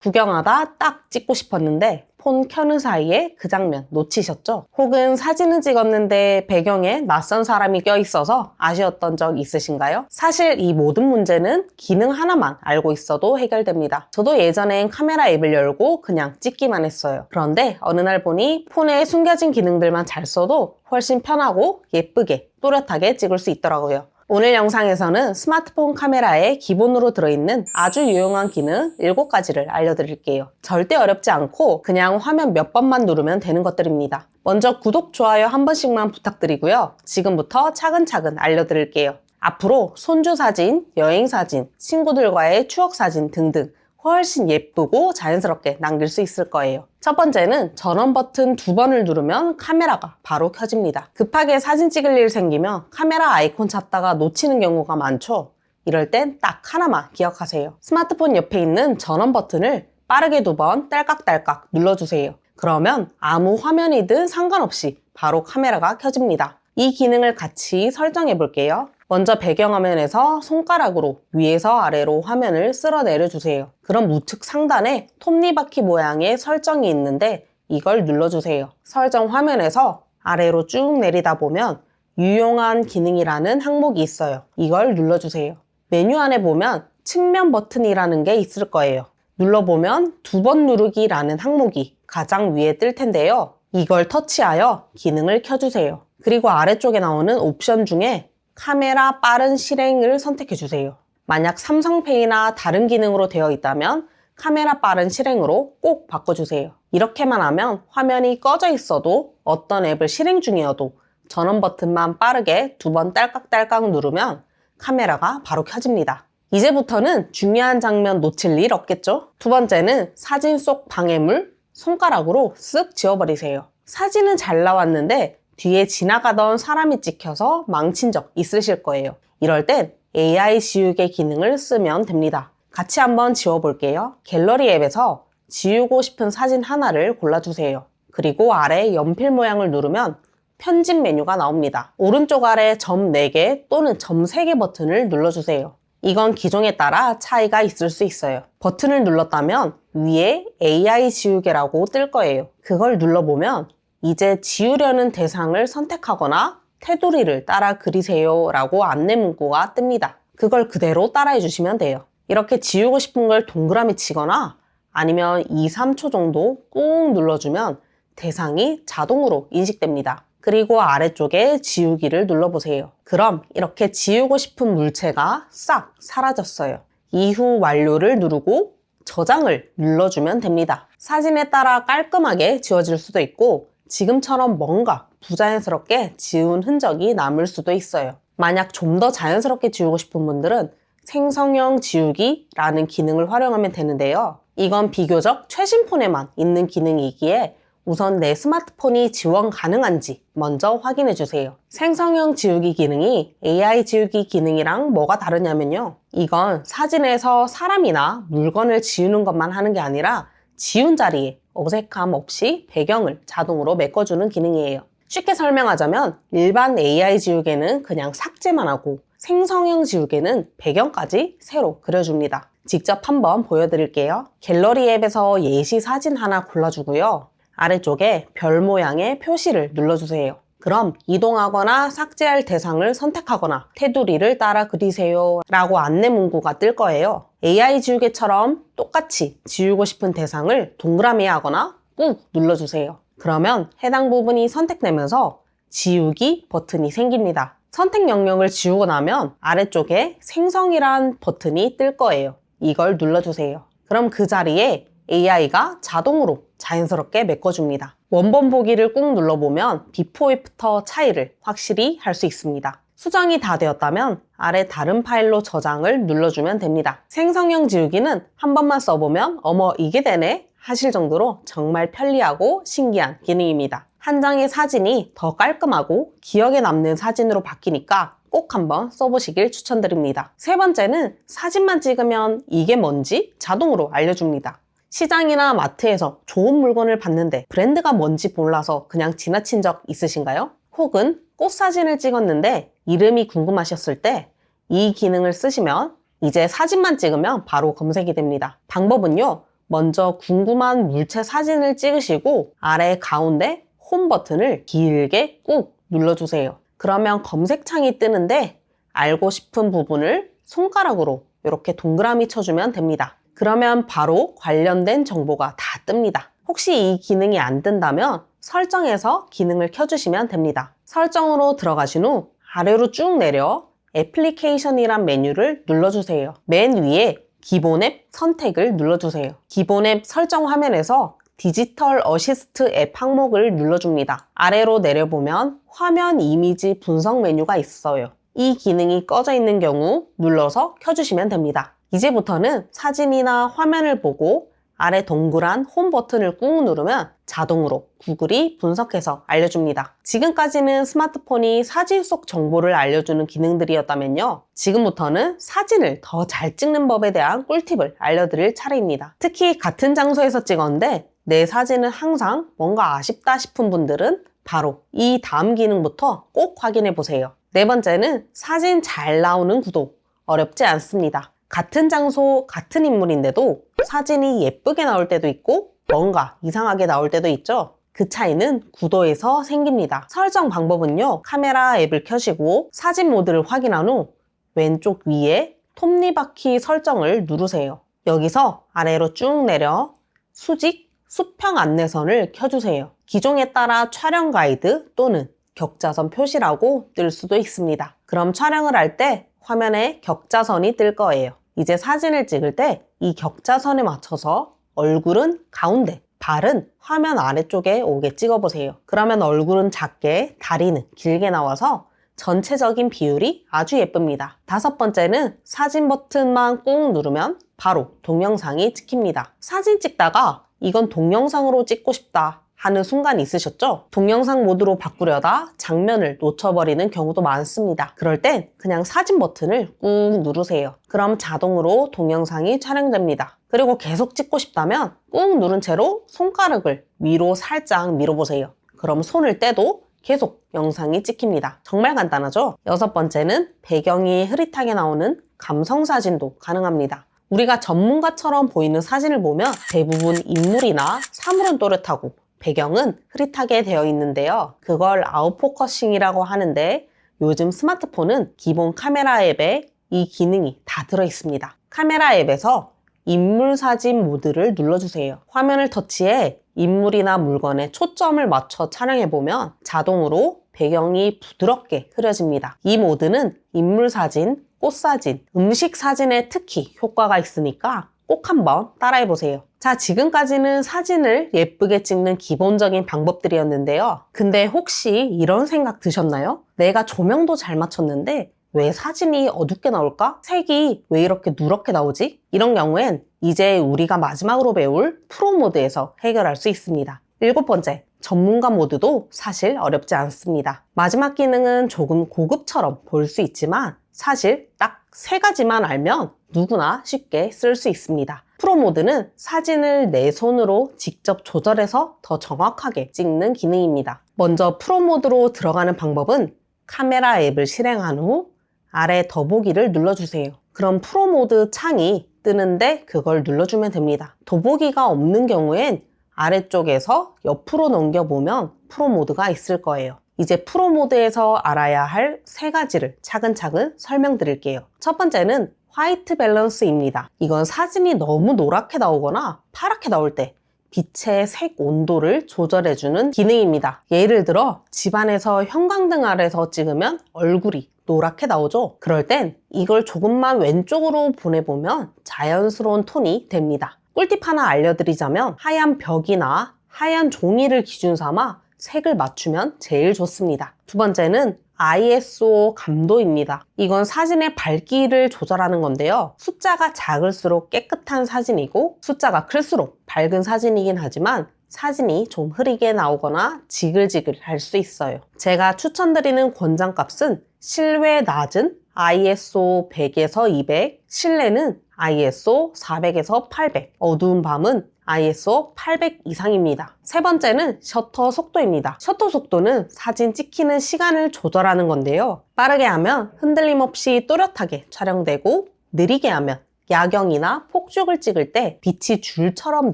구경하다 딱 찍고 싶었는데 폰 켜는 사이에 그 장면 놓치셨죠? 혹은 사진을 찍었는데 배경에 낯선 사람이 껴있어서 아쉬웠던 적 있으신가요? 사실 이 모든 문제는 기능 하나만 알고 있어도 해결됩니다. 저도 예전엔 카메라 앱을 열고 그냥 찍기만 했어요. 그런데 어느 날 보니 폰에 숨겨진 기능들만 잘 써도 훨씬 편하고 예쁘게 또렷하게 찍을 수 있더라고요. 오늘 영상에서는 스마트폰 카메라에 기본으로 들어있는 아주 유용한 기능 7가지를 알려드릴게요. 절대 어렵지 않고 그냥 화면 몇 번만 누르면 되는 것들입니다. 먼저 구독, 좋아요 한 번씩만 부탁드리고요. 지금부터 차근차근 알려드릴게요. 앞으로 손주 사진, 여행 사진, 친구들과의 추억 사진 등등 훨씬 예쁘고 자연스럽게 남길 수 있을 거예요. 첫 번째는 전원 버튼 2번을 누르면 카메라가 바로 켜집니다. 급하게 사진 찍을 일 생기면 카메라 아이콘 찾다가 놓치는 경우가 많죠? 이럴 땐 딱 하나만 기억하세요. 스마트폰 옆에 있는 전원 버튼을 빠르게 2번 딸깍딸깍 눌러주세요. 그러면 아무 화면이든 상관없이 바로 카메라가 켜집니다. 이 기능을 같이 설정해 볼게요. 먼저 배경화면에서 손가락으로 위에서 아래로 화면을 쓸어 내려주세요. 그럼 우측 상단에 톱니바퀴 모양의 설정이 있는데 이걸 눌러주세요. 설정 화면에서 아래로 쭉 내리다 보면 유용한 기능이라는 항목이 있어요. 이걸 눌러주세요. 메뉴 안에 보면 측면 버튼이라는 게 있을 거예요. 눌러보면 2번 누르기라는 항목이 가장 위에 뜰 텐데요. 이걸 터치하여 기능을 켜주세요. 그리고 아래쪽에 나오는 옵션 중에 카메라 빠른 실행을 선택해주세요. 만약 삼성페이나 다른 기능으로 되어 있다면 카메라 빠른 실행으로 꼭 바꿔주세요. 이렇게만 하면 화면이 꺼져 있어도 어떤 앱을 실행 중이어도 전원 버튼만 빠르게 2번 딸깍딸깍 누르면 카메라가 바로 켜집니다. 이제부터는 중요한 장면 놓칠 일 없겠죠? 두 번째는 사진 속 방해물 손가락으로 쓱 지워버리세요. 사진은 잘 나왔는데 뒤에 지나가던 사람이 찍혀서 망친 적 있으실 거예요. 이럴 땐 AI 지우개 기능을 쓰면 됩니다. 같이 한번 지워볼게요. 갤러리 앱에서 지우고 싶은 사진 하나를 골라주세요. 그리고 아래 연필 모양을 누르면 편집 메뉴가 나옵니다. 오른쪽 아래 점 4개 또는 점 3개 버튼을 눌러주세요. 이건 기종에 따라 차이가 있을 수 있어요. 버튼을 눌렀다면 위에 AI 지우개라고 뜰 거예요. 그걸 눌러보면 이제 지우려는 대상을 선택하거나 테두리를 따라 그리세요 라고 안내 문구가 뜹니다. 그걸 그대로 따라해 주시면 돼요. 이렇게 지우고 싶은 걸 동그라미 치거나 아니면 2, 3초 정도 꾹 눌러주면 대상이 자동으로 인식됩니다. 그리고 아래쪽에 지우기를 눌러보세요. 그럼 이렇게 지우고 싶은 물체가 싹 사라졌어요. 이후 완료를 누르고 저장을 눌러주면 됩니다. 사진에 따라 깔끔하게 지워질 수도 있고 지금처럼 뭔가 부자연스럽게 지운 흔적이 남을 수도 있어요. 만약 좀 더 자연스럽게 지우고 싶은 분들은 생성형 지우기라는 기능을 활용하면 되는데요. 이건 비교적 최신 폰에만 있는 기능이기에 우선 내 스마트폰이 지원 가능한지 먼저 확인해 주세요. 생성형 지우기 기능이 AI 지우기 기능이랑 뭐가 다르냐면요. 이건 사진에서 사람이나 물건을 지우는 것만 하는 게 아니라 지운 자리에 어색함 없이 배경을 자동으로 메꿔주는 기능이에요. 쉽게 설명하자면 일반 AI 지우개는 그냥 삭제만 하고 생성형 지우개는 배경까지 새로 그려줍니다. 직접 한번 보여드릴게요. 갤러리 앱에서 예시 사진 하나 골라주고요. 아래쪽에 별 모양의 표시를 눌러주세요. 그럼 이동하거나 삭제할 대상을 선택하거나 테두리를 따라 그리세요 라고 안내 문구가 뜰 거예요. AI 지우개처럼 똑같이 지우고 싶은 대상을 동그라미 하거나 꾹 눌러주세요. 그러면 해당 부분이 선택되면서 지우기 버튼이 생깁니다. 선택 영역을 지우고 나면 아래쪽에 생성이란 버튼이 뜰 거예요. 이걸 눌러주세요. 그럼 그 자리에 AI가 자동으로 자연스럽게 메꿔줍니다. 원본 보기를 꾹 눌러보면 비포 애프터 차이를 확실히 할 수 있습니다. 수정이 다 되었다면 아래 다른 파일로 저장을 눌러주면 됩니다. 생성형 지우기는 한 번만 써보면 어머 이게 되네 하실 정도로 정말 편리하고 신기한 기능입니다. 한 장의 사진이 더 깔끔하고 기억에 남는 사진으로 바뀌니까 꼭 한번 써보시길 추천드립니다. 세 번째는 사진만 찍으면 이게 뭔지 자동으로 알려줍니다. 시장이나 마트에서 좋은 물건을 봤는데 브랜드가 뭔지 몰라서 그냥 지나친 적 있으신가요? 혹은 꽃 사진을 찍었는데 이름이 궁금하셨을 때 이 기능을 쓰시면 이제 사진만 찍으면 바로 검색이 됩니다. 방법은요, 먼저 궁금한 물체 사진을 찍으시고 아래 가운데 홈 버튼을 길게 꾹 눌러주세요. 그러면 검색창이 뜨는데 알고 싶은 부분을 손가락으로 이렇게 동그라미 쳐주면 됩니다. 그러면 바로 관련된 정보가 다 뜹니다. 혹시 이 기능이 안 뜬다면 설정에서 기능을 켜주시면 됩니다. 설정으로 들어가신 후 아래로 쭉 내려 애플리케이션이란 메뉴를 눌러주세요. 맨 위에 기본 앱 선택을 눌러주세요. 기본 앱 설정 화면에서 디지털 어시스트 앱 항목을 눌러줍니다. 아래로 내려보면 화면 이미지 분석 메뉴가 있어요. 이 기능이 꺼져 있는 경우 눌러서 켜주시면 됩니다. 이제부터는 사진이나 화면을 보고 아래 동그란 홈 버튼을 꾹 누르면 자동으로 구글이 분석해서 알려줍니다. 지금까지는 스마트폰이 사진 속 정보를 알려주는 기능들이었다면요. 지금부터는 사진을 더 잘 찍는 법에 대한 꿀팁을 알려드릴 차례입니다. 특히 같은 장소에서 찍었는데 내 사진은 항상 뭔가 아쉽다 싶은 분들은 바로 이 다음 기능부터 꼭 확인해 보세요. 네 번째는 사진 잘 나오는 구도. 어렵지 않습니다. 같은 장소, 같은 인물인데도 사진이 예쁘게 나올 때도 있고 뭔가 이상하게 나올 때도 있죠. 그 차이는 구도에서 생깁니다. 설정 방법은요. 카메라 앱을 켜시고 사진 모드를 확인한 후 왼쪽 위에 톱니바퀴 설정을 누르세요. 여기서 아래로 쭉 내려 수직, 수평 안내선을 켜주세요. 기종에 따라 촬영 가이드 또는 격자선 표시라고 뜰 수도 있습니다. 그럼 촬영을 할 때 화면에 격자선이 뜰 거예요. 이제 사진을 찍을 때 이 격자선에 맞춰서 얼굴은 가운데, 발은 화면 아래쪽에 오게 찍어보세요. 그러면 얼굴은 작게, 다리는 길게 나와서 전체적인 비율이 아주 예쁩니다. 다섯 번째는 사진 버튼만 꾹 누르면 바로 동영상이 찍힙니다. 사진 찍다가 이건 동영상으로 찍고 싶다 하는 순간이 있으셨죠? 동영상 모드로 바꾸려다 장면을 놓쳐버리는 경우도 많습니다. 그럴 땐 그냥 사진 버튼을 꾹 누르세요. 그럼 자동으로 동영상이 촬영됩니다. 그리고 계속 찍고 싶다면 꾹 누른 채로 손가락을 위로 살짝 밀어보세요. 그럼 손을 떼도 계속 영상이 찍힙니다. 정말 간단하죠? 여섯 번째는 배경이 흐릿하게 나오는 감성 사진도 가능합니다. 우리가 전문가처럼 보이는 사진을 보면 대부분 인물이나 사물은 또렷하고 배경은 흐릿하게 되어 있는데요. 그걸 아웃포커싱이라고 하는데 요즘 스마트폰은 기본 카메라 앱에 이 기능이 다 들어있습니다. 카메라 앱에서 인물 사진 모드를 눌러주세요. 화면을 터치해 인물이나 물건에 초점을 맞춰 촬영해보면 자동으로 배경이 부드럽게 흐려집니다. 이 모드는 인물 사진, 꽃 사진, 음식 사진에 특히 효과가 있으니까 꼭 한번 따라해보세요. 자, 지금까지는 사진을 예쁘게 찍는 기본적인 방법들이었는데요. 근데 혹시 이런 생각 드셨나요? 내가 조명도 잘 맞췄는데 왜 사진이 어둡게 나올까? 색이 왜 이렇게 누렇게 나오지? 이런 경우엔 이제 우리가 마지막으로 배울 프로 모드에서 해결할 수 있습니다. 일곱 번째, 전문가 모드도 사실 어렵지 않습니다. 마지막 기능은 조금 고급처럼 보일 수 있지만 사실 딱 3가지만 알면 누구나 쉽게 쓸 수 있습니다. 프로 모드는 사진을 내 손으로 직접 조절해서 더 정확하게 찍는 기능입니다. 먼저 프로 모드로 들어가는 방법은 카메라 앱을 실행한 후 아래 더보기를 눌러주세요. 그럼 프로 모드 창이 뜨는데 그걸 눌러주면 됩니다. 더보기가 없는 경우엔 아래쪽에서 옆으로 넘겨보면 프로 모드가 있을 거예요. 이제 프로 모드에서 알아야 할 3가지를 차근차근 설명드릴게요. 첫 번째는 화이트 밸런스입니다. 이건 사진이 너무 노랗게 나오거나 파랗게 나올 때 빛의 색 온도를 조절해주는 기능입니다. 예를 들어 집안에서 형광등 아래서 찍으면 얼굴이 노랗게 나오죠? 그럴 땐 이걸 조금만 왼쪽으로 보내보면 자연스러운 톤이 됩니다. 꿀팁 하나 알려드리자면 하얀 벽이나 하얀 종이를 기준 삼아 색을 맞추면 제일 좋습니다. 두 번째는 ISO 감도입니다. 이건 사진의 밝기를 조절하는 건데요. 숫자가 작을수록 깨끗한 사진이고 숫자가 클수록 밝은 사진이긴 하지만 사진이 좀 흐리게 나오거나 지글지글할 수 있어요. 제가 추천드리는 권장값은 실외 낮은 ISO 100에서 200, 실내는 ISO 400에서 800, 어두운 밤은 ISO 800 이상입니다. 세 번째는 셔터 속도입니다. 셔터 속도는 사진 찍히는 시간을 조절하는 건데요. 빠르게 하면 흔들림 없이 또렷하게 촬영되고 느리게 하면 야경이나 폭죽을 찍을 때 빛이 줄처럼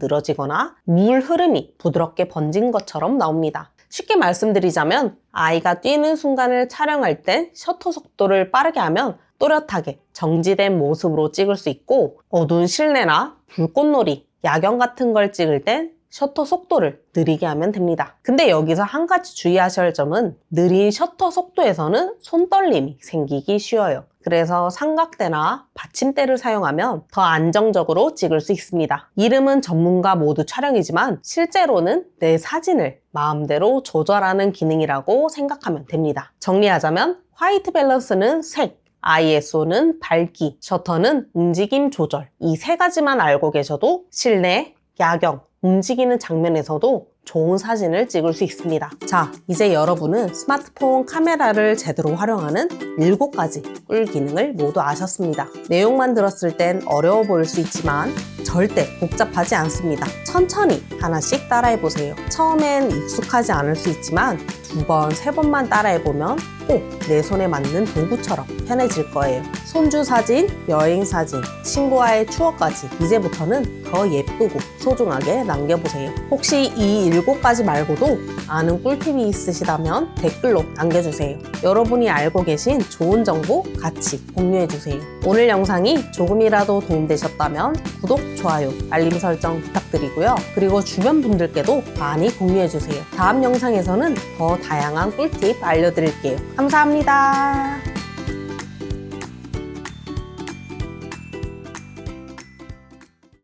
늘어지거나 물 흐름이 부드럽게 번진 것처럼 나옵니다. 쉽게 말씀드리자면 아이가 뛰는 순간을 촬영할 땐 셔터 속도를 빠르게 하면 또렷하게 정지된 모습으로 찍을 수 있고, 어두운 실내나 불꽃놀이, 야경 같은 걸 찍을 땐 셔터 속도를 느리게 하면 됩니다. 근데 여기서 한 가지 주의하셔야 할 점은 느린 셔터 속도에서는 손떨림이 생기기 쉬워요. 그래서 삼각대나 받침대를 사용하면 더 안정적으로 찍을 수 있습니다. 이름은 전문가 모드 촬영이지만 실제로는 내 사진을 마음대로 조절하는 기능이라고 생각하면 됩니다. 정리하자면 화이트 밸런스는 색, ISO는 밝기, 셔터는 움직임 조절, 이 세 가지만 알고 계셔도 실내, 야경, 움직이는 장면에서도 좋은 사진을 찍을 수 있습니다. 자, 이제 여러분은 스마트폰 카메라를 제대로 활용하는 7가지 꿀 기능을 모두 아셨습니다. 내용만 들었을 땐 어려워 보일 수 있지만 절대 복잡하지 않습니다. 천천히 하나씩 따라해보세요. 처음엔 익숙하지 않을 수 있지만 2번, 3번만 따라해보면 꼭 내 손에 맞는 도구처럼 편해질 거예요. 손주 사진, 여행 사진, 친구와의 추억까지 이제부터는 더 예쁘고 소중하게 남겨보세요. 혹시 이 7가지 말고도 아는 꿀팁이 있으시다면 댓글로 남겨주세요. 여러분이 알고 계신 좋은 정보 같이 공유해주세요. 오늘 영상이 조금이라도 도움되셨다면 구독, 좋아요, 알림 설정 부탁드리고요. 그리고 주변 분들께도 많이 공유해주세요. 다음 영상에서는 더 다양한 꿀팁 알려드릴게요. 감사합니다.